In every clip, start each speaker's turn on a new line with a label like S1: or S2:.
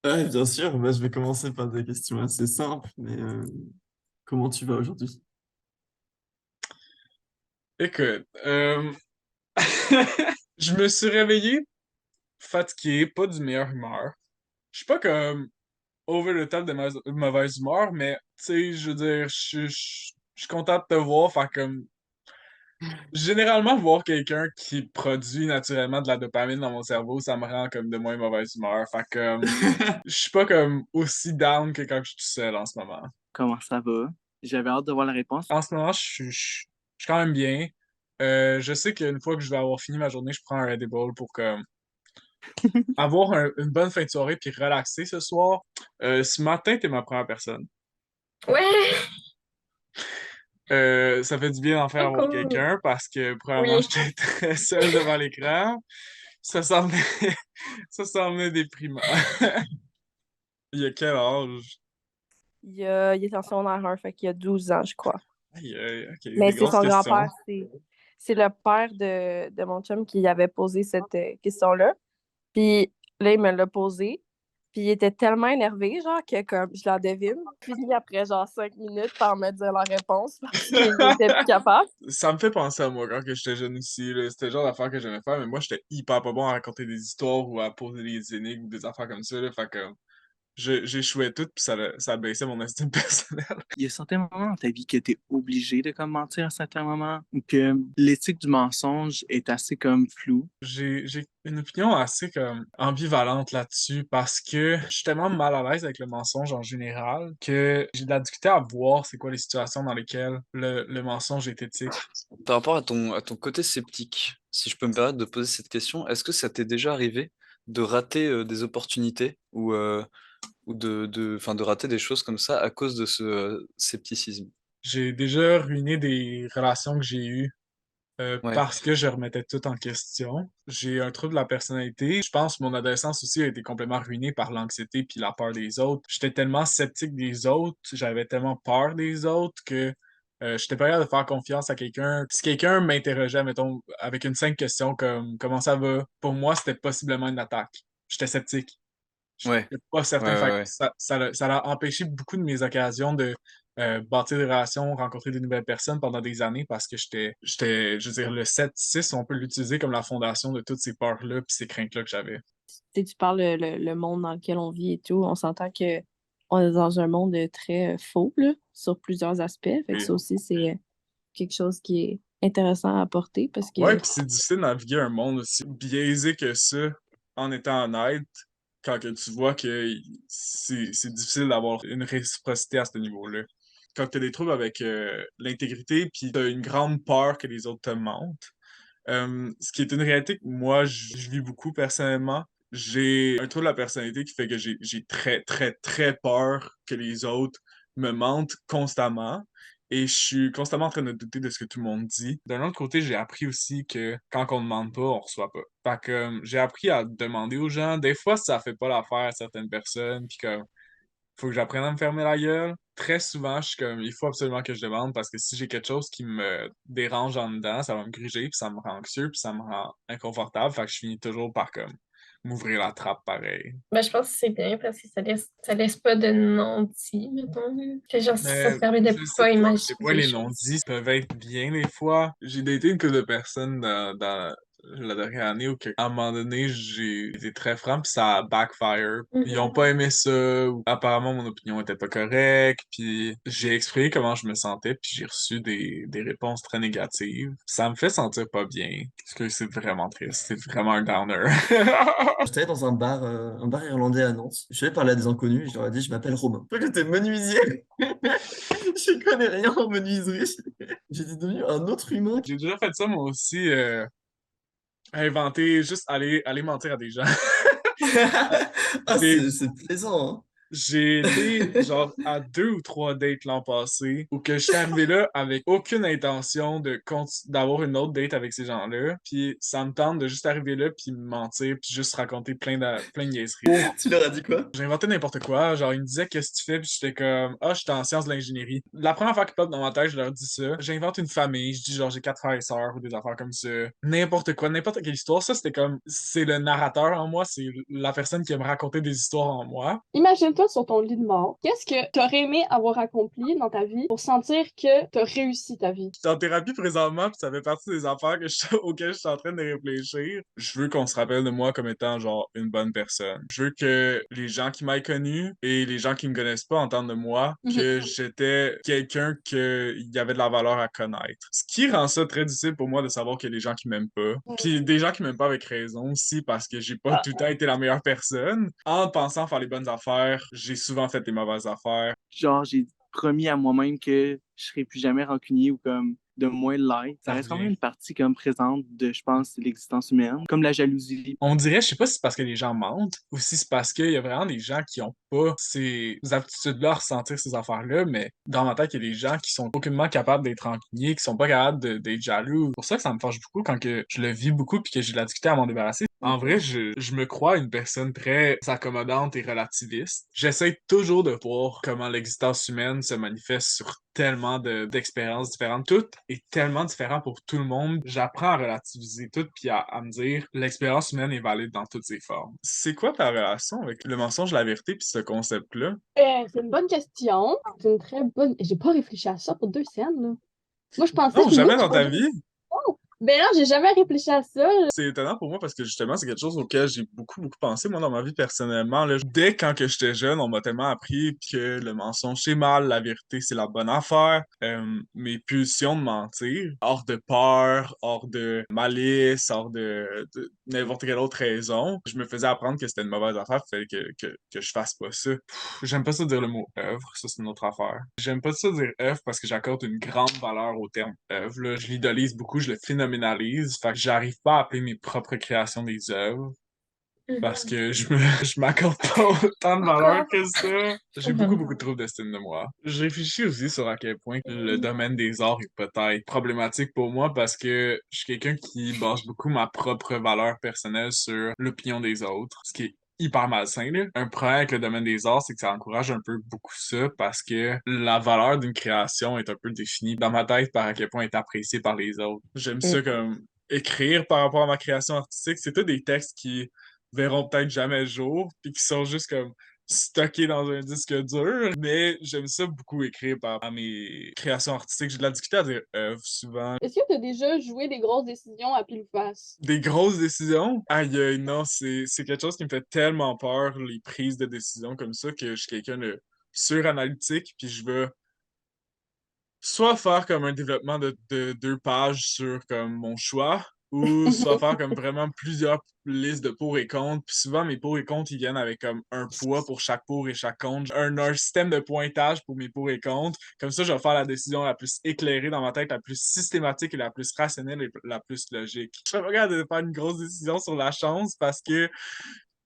S1: Ouais, bien sûr, bah, je vais commencer par des questions assez simples, mais comment tu vas aujourd'hui?
S2: Écoute, je me suis réveillé fatigué, pas du meilleur humeur. Je suis pas comme over the top de mauvaise humeur, mais tu sais, je veux dire, je suis content de te voir. Fait comme, généralement, voir quelqu'un qui produit naturellement de la dopamine dans mon cerveau, ça me rend comme de moins mauvaise humeur. Fait comme, je suis pas comme aussi down que quand je suis tout seul en ce moment.
S3: Comment ça va? J'avais hâte de voir la réponse.
S2: En ce moment, je suis quand même bien. Je sais qu'une fois que je vais avoir fini ma journée, je prends un Red Bull pour comme avoir une bonne fin de soirée puis relaxer ce soir. Ce matin, t'es ma première personne.
S4: Ouais,
S2: Ça fait du bien d'en faire
S4: trop
S2: avoir
S4: cool.
S2: quelqu'un parce que premièrement,
S4: Oui.
S2: j'étais très seul devant l'écran. Ça semblait, ça semblait déprimant. Il y a quel âge?
S4: Il est en secondaire 1, fait qu'il y a 12 ans, je crois.
S2: Aïe, ok,
S4: Mais
S2: des
S4: c'est
S2: grosses
S4: son grand-père,
S2: questions.
S4: c'est le père de mon chum qui avait posé cette question-là. Puis là, il me l'a posée. Puis il était tellement énervé, genre, que comme je la devine. Fini après genre 5 minutes par me dire la réponse parce qu'il était plus capable.
S2: Ça me fait penser à moi quand que j'étais jeune aussi, là. C'était le genre d'affaires que j'aimais faire, mais moi, j'étais hyper pas bon à raconter des histoires ou à poser des énigmes ou des affaires comme ça, là. Fait que j'échouais tout, puis ça baissait mon estime personnelle.
S3: Il y a certains moments dans ta vie que tu es obligé de comme mentir à certains moments ou que l'éthique du mensonge est assez comme floue.
S2: J'ai une opinion assez comme ambivalente là-dessus parce que je suis tellement mal à l'aise avec le mensonge en général que j'ai de la difficulté à voir c'est quoi les situations dans lesquelles le mensonge est éthique.
S5: Par rapport à ton côté sceptique, si je peux me permettre de poser cette question, est-ce que ça t'est déjà arrivé de rater des opportunités ou enfin, de rater des choses comme ça à cause de ce scepticisme?
S2: J'ai déjà ruiné des relations que j'ai eues
S5: Ouais.
S2: parce que je remettais tout en question. J'ai un trouble de la personnalité. Je pense que mon adolescence aussi a été complètement ruinée par l'anxiété puis la peur des autres. J'étais tellement sceptique des autres, j'avais tellement peur des autres que j'étais pas capable de faire confiance à quelqu'un. Si quelqu'un m'interrogeait, mettons, avec une simple question comme «Comment ça va?» Pour moi, c'était possiblement une attaque. J'étais sceptique. Je
S5: Ouais,
S2: suis pas
S5: ouais,
S2: certain. Fait
S5: ouais,
S2: que
S5: ouais.
S2: ça a empêché beaucoup de mes occasions de bâtir des relations, rencontrer de nouvelles personnes pendant des années parce que je veux dire, le 7-6, on peut l'utiliser comme la fondation de toutes ces peurs-là puis ces craintes-là que j'avais.
S4: Tu sais, tu parles le monde dans lequel on vit et tout. On s'entend que on est dans un monde très faux, là, sur plusieurs aspects. Fait que
S2: Et-
S4: ça aussi, c'est quelque chose qui est intéressant à apporter parce
S2: Ouais,
S4: que
S2: puis c'est difficile de naviguer un monde aussi biaisé que ça en étant honnête quand que tu vois que c'est difficile d'avoir une réciprocité à ce niveau-là. Quand tu as des troubles avec l'intégrité puis tu as une grande peur que les autres te mentent. Ce qui est une réalité que moi, je vis beaucoup personnellement. J'ai un trouble de la personnalité qui fait que j'ai très, très, très peur que les autres me mentent constamment. Et je suis constamment en train de douter de ce que tout le monde dit. D'un autre côté, j'ai appris aussi que quand on ne demande pas, on reçoit pas. Fait que j'ai appris à demander aux gens. Des fois, ça fait pas l'affaire à certaines personnes. Puis comme faut que j'apprenne à me fermer la gueule. Très souvent, je suis comme, il faut absolument que je demande parce que si j'ai quelque chose qui me dérange en dedans, ça va me gruger, puis ça me rend anxieux, puis ça me rend inconfortable. Fait que je finis toujours par comme m'ouvrir la trappe pareil.
S4: ben, je pense que c'est bien parce que ça laisse pas de non-dit, mettons. Que genre, ça
S2: Mais
S4: te permet de
S2: je sais
S4: pas
S2: pas à quel
S4: imaginer
S2: point
S4: des
S2: les
S4: choses.
S2: non-dits peuvent être bien des fois. J'ai daté une couple de personnes dans la dernière année où à un moment donné, j'ai été très franc, puis ça a backfire. Ils ont
S4: Mhm.
S2: pas aimé ça, ou apparemment mon opinion était pas correcte, puis j'ai exprimé comment je me sentais, puis j'ai reçu des réponses très négatives. Ça me fait sentir pas bien, parce que c'est vraiment triste, c'est vraiment un downer.
S1: J'étais dans un bar irlandais à Nantes. Je vais parler à des inconnus, je leur ai dit, je m'appelle Romain. Je crois que j'étais menuisier. Je connais rien en menuiserie. J'étais devenu un autre humain.
S2: J'ai déjà fait ça moi aussi, inventer, juste aller mentir à des gens.
S1: Ah,
S2: Des,
S1: c'est plaisant, hein.
S2: J'ai été genre à 2 ou 3 dates l'an passé où que je suis arrivé là avec aucune intention d'avoir une autre date avec ces gens-là. Puis ça me tente de juste arriver là puis me mentir puis juste raconter plein de niaiseries.
S1: Tu leur as dit quoi?
S2: J'ai inventé n'importe quoi. Genre, ils me disaient qu'est-ce que tu fais, puis j'étais comme ah, j'étais en sciences de l'ingénierie. La première fois qu'ils pop dans ma tête, je leur dis ça. J'invente une famille, je dis genre j'ai 4 frères et sœurs ou des affaires comme ça. N'importe quoi, n'importe quelle histoire. Ça, c'était comme c'est le narrateur en moi, c'est la personne qui aime raconter des histoires en moi.
S6: Imagine-toi sur ton lit de mort. Qu'est-ce que tu aurais aimé avoir accompli dans ta vie pour sentir que tu as réussi ta vie?
S2: Je suis en thérapie présentement, puis ça fait partie des affaires auxquelles je suis en train de réfléchir. Je veux qu'on se rappelle de moi comme étant genre une bonne personne. Je veux que les gens qui m'aient connu et les gens qui me connaissent pas entendent de moi que j'étais quelqu'un qu'il y avait de la valeur à connaître. Ce qui rend ça très difficile pour moi de savoir qu'il y a des gens qui m'aiment pas. Puis des gens qui m'aiment pas avec raison aussi parce que j'ai pas tout le temps été la meilleure personne. En pensant faire les bonnes affaires, j'ai souvent fait des mauvaises affaires.
S3: Genre, j'ai promis à moi-même que je serais plus jamais rancunier ou comme de moins l'être. Ça reste quand même une partie comme présente de, je pense, l'existence humaine, comme la jalousie.
S2: On dirait, je sais pas si c'est parce que les gens mentent ou si c'est parce qu'il y a vraiment des gens qui ont pas ces aptitudes-là à ressentir ces affaires-là, mais dans ma tête, il y a des gens qui sont aucunement capables d'être rancuniers, qui sont pas capables d'être jaloux. C'est pour ça que ça me fâche beaucoup quand que je le vis beaucoup puis que j'ai de la difficulté à m'en débarrasser. En vrai, je me crois une personne très accommodante et relativiste. J'essaie toujours de voir comment l'existence humaine se manifeste sur tellement d'expériences différentes. Tout est tellement différent pour tout le monde. J'apprends à relativiser tout puis à me dire l'expérience humaine est valide dans toutes ses formes. C'est quoi ta relation avec le mensonge, la vérité puis ce concept-là?
S6: C'est une bonne question. C'est une très bonne. J'ai pas réfléchi à ça pour 2 scènes, là. Moi, je pensais
S2: Non,
S6: que
S2: jamais
S6: nous,
S2: dans ta vie.
S6: Ben non, j'ai jamais réfléchi à ça.
S2: C'est étonnant pour moi parce que justement, c'est quelque chose auquel j'ai beaucoup pensé, moi, dans ma vie personnellement. Là. Dès quand que j'étais jeune, on m'a tellement appris que le mensonge, c'est mal, la vérité, c'est la bonne affaire. Mes pulsions de mentir, hors de peur, hors de malice, hors de n'importe quelle autre raison, je me faisais apprendre que c'était une mauvaise affaire, il fallait que je fasse pas ça. J'aime pas ça dire le mot œuvre, ça c'est une autre affaire. J'aime pas ça dire œuvre parce que j'accorde une grande valeur au terme œuvre. Là. Je l'idolise beaucoup, je le phénoménalise. Fait que j'arrive pas à appeler mes propres créations des œuvres parce que je m'accorde pas autant de valeur que ça. J'ai beaucoup de troubles d'estime de moi. Je réfléchis aussi sur à quel point le domaine des arts est peut-être problématique pour moi parce que je suis quelqu'un qui base beaucoup ma propre valeur personnelle sur l'opinion des autres, ce qui est hyper malsain. Là. Un problème avec le domaine des arts, c'est que ça encourage un peu beaucoup ça parce que la valeur d'une création est un peu définie dans ma tête par à quel point elle est appréciée par les autres. J'aime ça comme écrire par rapport à ma création artistique. C'est tous des textes qui verront peut-être jamais le jour, puis qui sont juste comme stockés dans un disque dur, mais j'aime ça beaucoup écrire par rapport à mes créations artistiques. J'ai de la difficulté à dire œuvre souvent.
S6: Est-ce que tu as déjà joué des grosses décisions à pile ou face?
S2: Des grosses décisions? Aïe, aïe, non, c'est quelque chose qui me fait tellement peur, les prises de décision comme ça, que je suis quelqu'un de suranalytique, puis je veux soit faire comme un développement de 2 pages sur comme mon choix, ou soit faire comme vraiment plusieurs listes de pour et contre. Puis souvent, mes pour et contre, ils viennent avec comme un poids pour chaque pour et chaque contre. Un système de pointage pour mes pour et contre. Comme ça, je vais faire la décision la plus éclairée dans ma tête, la plus systématique et la plus rationnelle et la plus logique. Je suis pas capable de faire une grosse décision sur la chance parce que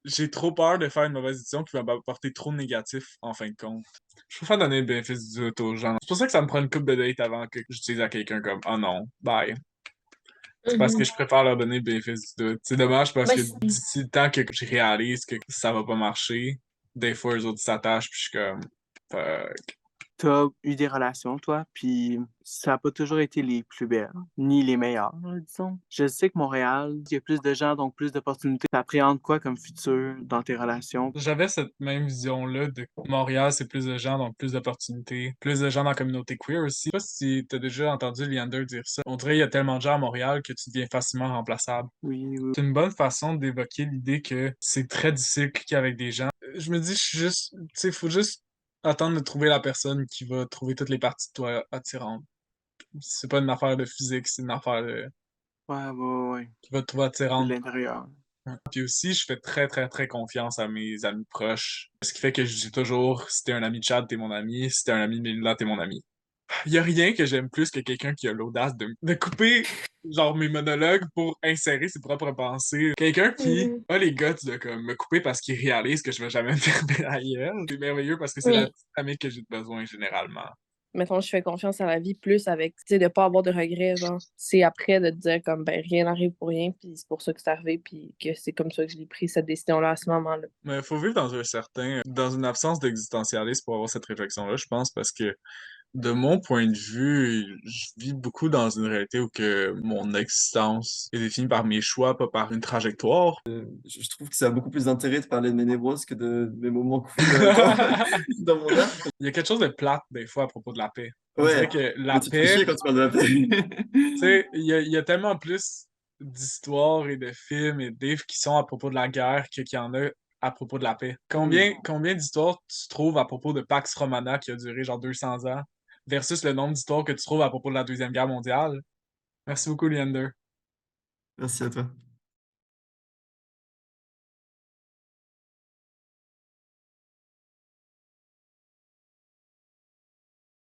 S2: j'ai trop peur de faire une mauvaise décision qui va m'apporter trop de négatif en fin de compte. Je préfère donner le bénéfice du doute aux gens. C'est pour ça que ça me prend une couple de dates avant que j'utilise à quelqu'un comme oh non, bye. C'est parce que je préfère leur donner le bénéfice du doute. C'est dommage parce que d'ici le temps que je réalise que ça va pas marcher, des fois eux autres s'attachent puis je suis comme fuck.
S3: T'as eu des relations, toi, puis ça n'a pas toujours été les plus belles, ni les meilleures, disons. Je sais que Montréal, il y a plus de gens, donc plus d'opportunités. T'appréhendes quoi comme futur dans tes relations?
S2: J'avais cette même vision-là de Montréal, c'est plus de gens, donc plus d'opportunités, plus de gens dans la communauté queer aussi. Je sais pas si t'as déjà entendu Leander dire ça. On dirait qu'il y a tellement de gens à Montréal que tu deviens facilement remplaçable.
S3: Oui.
S2: C'est une bonne façon d'évoquer l'idée que c'est très difficile de cliquer avec des gens. Je me dis, je suis juste, tu sais, faut juste attendre de trouver la personne qui va trouver toutes les parties de toi attirantes. C'est pas une affaire de physique, c'est une affaire
S3: Ouais.
S2: qui va te trouver
S3: De
S2: attirante.
S3: l'intérieur.
S2: Puis aussi, je fais très confiance à mes amis proches. Ce qui fait que je dis toujours, si t'es un ami de Chad, t'es mon ami. Si t'es un ami de Mélina, t'es mon ami. Il y a rien que j'aime plus que quelqu'un qui a l'audace de couper genre mes monologues pour insérer ses propres pensées. Quelqu'un qui
S4: Mhm.
S2: a les guts de comme me couper parce qu'il réalise que je vais jamais me fermer la gueule. C'est merveilleux parce que c'est la
S4: Oui.
S2: petite amie que j'ai besoin généralement.
S4: Mettons, je fais confiance à la vie plus avec, tu sais, de pas avoir de regrets, genre. C'est après de te dire, comme, ben, rien n'arrive pour rien, puis c'est pour ça que c'est arrivé, puis que c'est comme ça que j'ai pris cette décision-là à ce moment-là.
S2: Mais il faut vivre dans une absence d'existentialisme pour avoir cette réflexion-là, je pense, parce que de mon point de vue, je vis beaucoup dans une réalité où que mon existence est définie par mes choix, pas par une trajectoire.
S1: Je trouve que ça a beaucoup plus d'intérêt de parler de mes névroses que de mes moments cool dans mon art.
S2: Il y a quelque chose de plate des fois à propos de la paix. On dirait
S1: Ouais,
S2: que
S1: mais
S2: la
S1: tu te fais
S2: paix,
S1: chier quand tu parles de la paix.
S2: tu sais, il y a tellement plus d'histoires et de films et de livres qui sont à propos de la guerre qu'il y en a à propos de la paix. Combien d'histoires tu trouves à propos de Pax Romana qui a duré genre 200 ans versus le nombre d'histoires que tu trouves à propos de la Deuxième Guerre mondiale? Merci beaucoup, Leander.
S1: Merci à toi.